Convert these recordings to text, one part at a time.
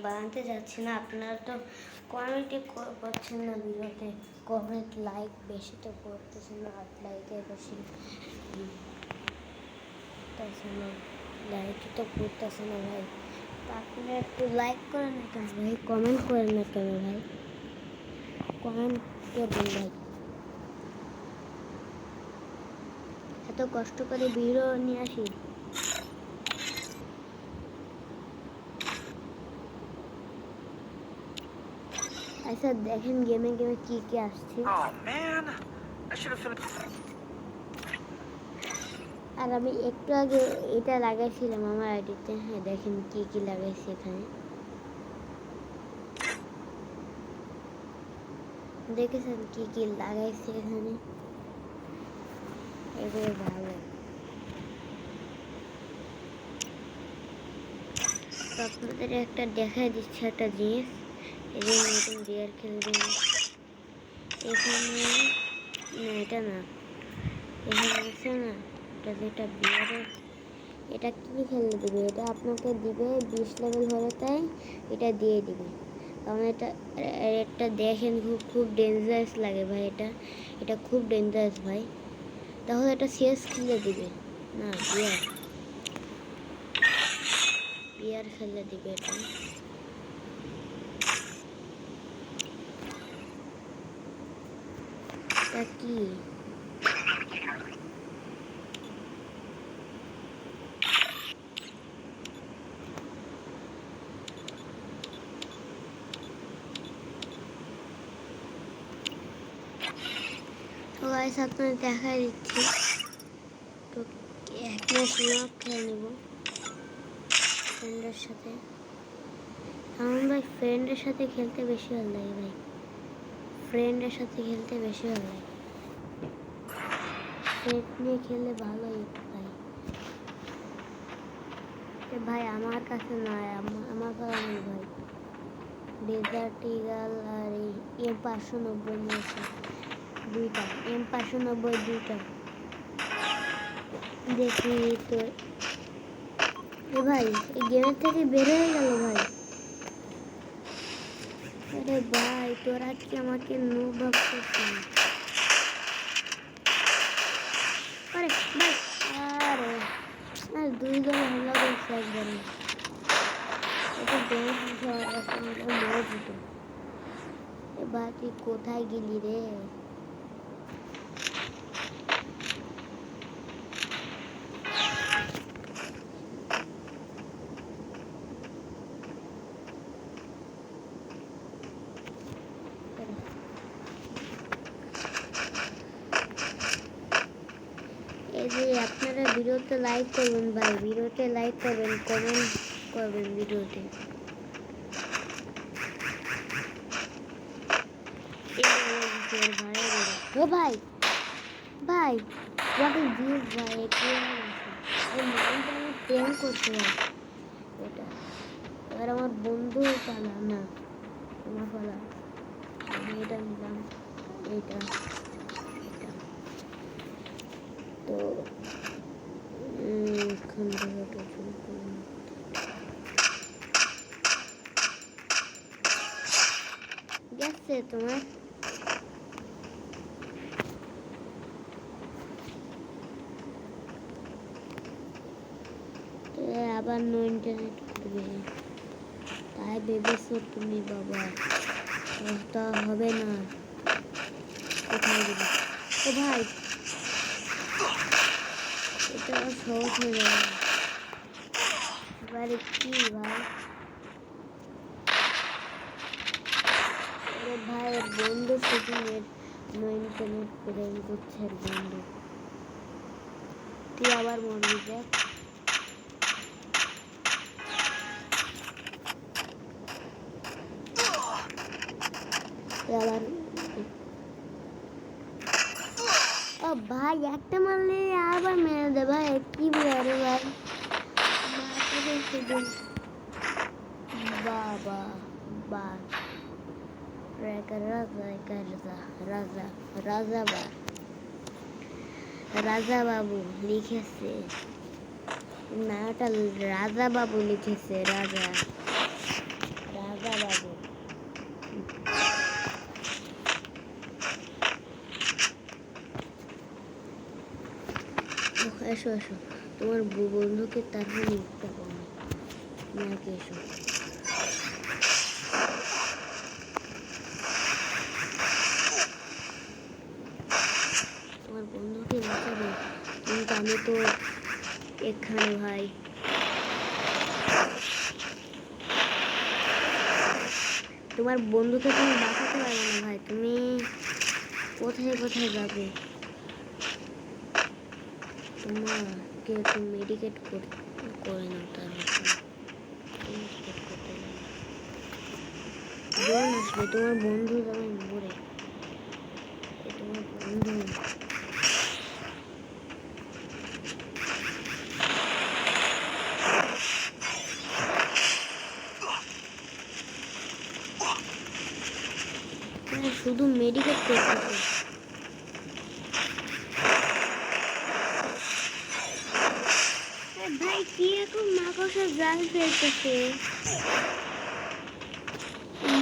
বানাতে যাচ্ছি না। আপনারা তো কমেন্টই করছেন না ভিডিওতে, কমেন্ট লাইক বেশি তো করতেছেন না, 8 লাইকের বেশি না, লাইকই তো করতেছে না ভাই। তা আপনারা একটু লাইক করেন না কেন ভাই, কমেন্ট করেন না কেন ভাই, কমেন্ট করবেন ভাই। এত কষ্ট করে ভিডিও নিয়ে আসি। আচ্ছা দেখেন গেমে কি কি আসছে। আর আমি একটু আগে এটা লাগাইছিলাম আমার আইডিতে। হ্যাঁ দেখেন কি কি লাগাইছি এখানে, দেখেছেন কি কি লাগাইছি এখানে, এগুলো ভালো। তো আপনাদের একটা দেখাই দিচ্ছে একটা জিনিস, এই যে নতুন বিয়ার খেলবেন এখানে না, এটা না, এখানে আছে না, এটা যেটা বিয়ারের, এটা কি খেলতে দিবে, এটা আপনাকে দিবে 20 লেভেল হলে তাই এটা দিয়ে দিবে। কারণ এটা দেখেন খুব ডেঞ্জারাস লাগে ভাই, এটা খুব ডেঞ্জারাস ভাই। তাহলে এটা শেষ খেলে দিবে না, বিয়ার খেলে দিবে এটা। কি তো গাইস আপনাদের দেখাই দিচ্ছি। তো এক ম্যাচ খেলে নেব ফ্রেন্ডের সাথে। আমার ভাই ফ্রেন্ডের সাথে খেলতে বেশি ভালো লাগে ভাই, ফ্রেন্ডের সাথে খেলতে বেশি ভালো লাগে, ফ্রেন্ড নিয়ে খেললে ভালোই ভাই। ভাই আমার কাছে নয়, আমার কাছে নেই ভাই, ডেজার্ট ইগাল আর এই M590 নিয়েছে দুইটা, M590 দুইটা। দেখি তো ভাই এই গেমের থেকে বের হয়ে গেল ভাই। আরে ভাই তোরা কি আমাকে নো ভাবছিস? আরে ভাই আরে আর দুইজন হামলা করছে একবারে, এটা মরে যেত। এবার তুই কোথায় গেলি রে? এই যে আপনারা ভিডিওতে লাইক করবেন ভাই, ভিডিওতে লাইক করবেন, কমেন্ট করবেন ভিডিওতে। ও ভাই ভাই হোয়াট ইজ দিস ভাই, কি প্রেম করছে এটা। এবার আমার বন্ধু পালা না, তোমার পালা, আমি এটা নিলাম, এটা তো এখান থেকে শুরু করলাম। গেছে তোমার আবার নো ইন্টারনেট করবে তাই ভেবেছো তুমি বাবা, তা হবে না। কোথায় গেলে ও ভাই, এটা সহজ হয়ে যাবে এবারে কি ভাই। আরে ভাই বন্ধু শুটিংয়ের নো ইন্টারনেট প্রেম করছে বন্ধু, তুই আবার মরবি দেখ। আবার ও ভাই একটা মারলে আবার মেরে দে ভাই, কি বলে ভাই বাবা বা রাজা বাবু লিখেছে না, ওটা রাজা বাবু লিখেছে, রাজা এসো এসো, তোমার বন্ধুকে তারপর লিখতে পারো, তুমি আগে এসো। তোমার বন্ধুকে বাঁচাবে, কিন্তু আমি তো এখানে ভাই। তোমার বন্ধুকে তুমি বাঁচাতে পারবে না ভাই, তুমি কোথায় কোথায় যাবে? তোমাকে একটু মেডিকেট করে নাও, তারপর মেডিকেট করতে যাবে। জন আসবে, তোমার বন্ধু যেমন মরে, তোমার বন্ধু শুধু মেডিকেট করতেছে। ভাই কি এখন মাকড়সার জাল ফেলতেছে,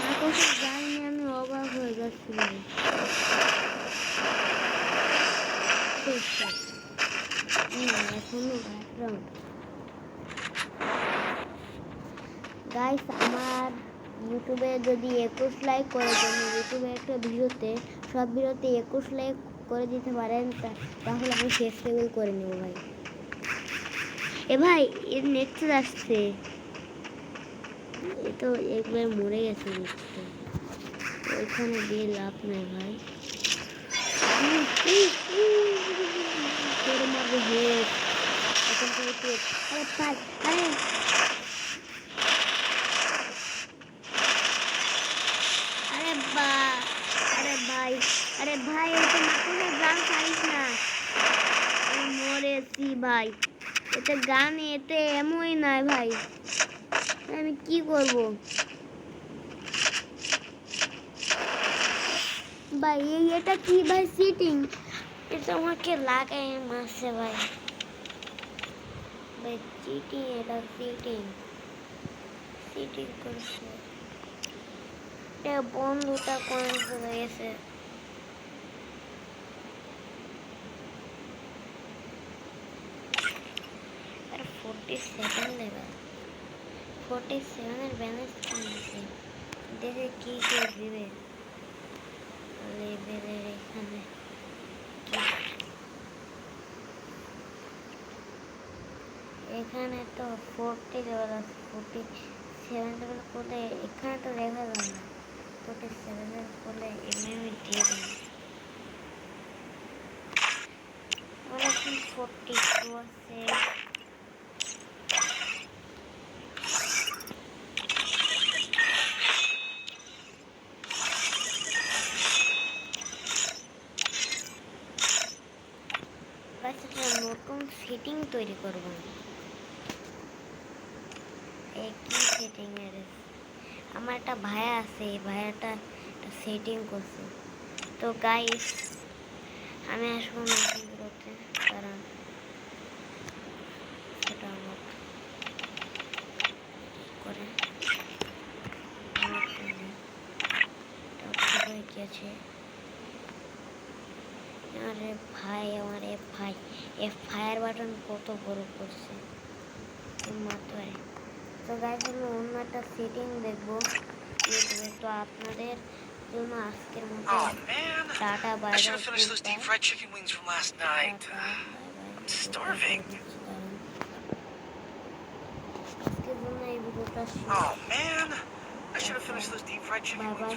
মাকড়সার জাল নিয়ে আমি অবাক হয়ে যাচ্ছি ভাই। এখনো ব্যাকগ্রাউন্ড গাইস, আমার ইউটিউবে যদি 21 লাইক করে দেন, ইউটিউবে একটা ভিডিওতে সব ভিডিওতে 21 লাইক করে দিতে পারেন, তাহলে আমি শেষ লেভেল করে নেব ভাই। এ ভাই এর নেট আসছে, এ তো একবার মরে গেছে নেটটা, ওইখানে দিয়ে লাভ নেই ভাই। মারবো হেড এখন থেকে। আরে ভাই, আরে ভাই, আরে ভাই এটা মাকুলে গান খাইস না, আমি মরেছি ভাই। এটা গান, এতে এমনই নাই ভাই, আমি কি করব ভাই? এটা কি ভাই সিটিং? এটা আমাকে লাগাই মারছে ভাই, ভাই চিটিং, এটা সিটিং সিটিং করছে। এটা বন্ধুটা কোন চলে গেছে। আর 47 লেভেল, 47 এর ব্যালেন্স কমেছে, দেখে কি কি দিবে লেভেলের। এখানে এখানে তো 40 লেভেল আছে, 47 লেভেল করলে এখানে তো দেখা যায় না, 47 লেভেল করলে এমনি দিয়ে দেবে। আমার এখন 42 আছে। নতুন সেটিং তৈরি করব, কি সেটিং এর? আমার একটা ভাইয়া আছে, এই ভাইয়াটা সেটিং করছে। তো গাইস আমি আসবো নতুন করতে, কারণ সেটা আমার করে গেছে। আরে ভাই, আমার এফ ফায়ার বাটন কত বড় করছে মাত্র। তো গাইস আমি অন্য একটা সেটিং দেখবো ইউটিউবে, তো আপনাদের জন্য আজকের মতো টাটা বাই বাই। আজকের জন্য এই ভিডিওটা শেষ, বাই বাই।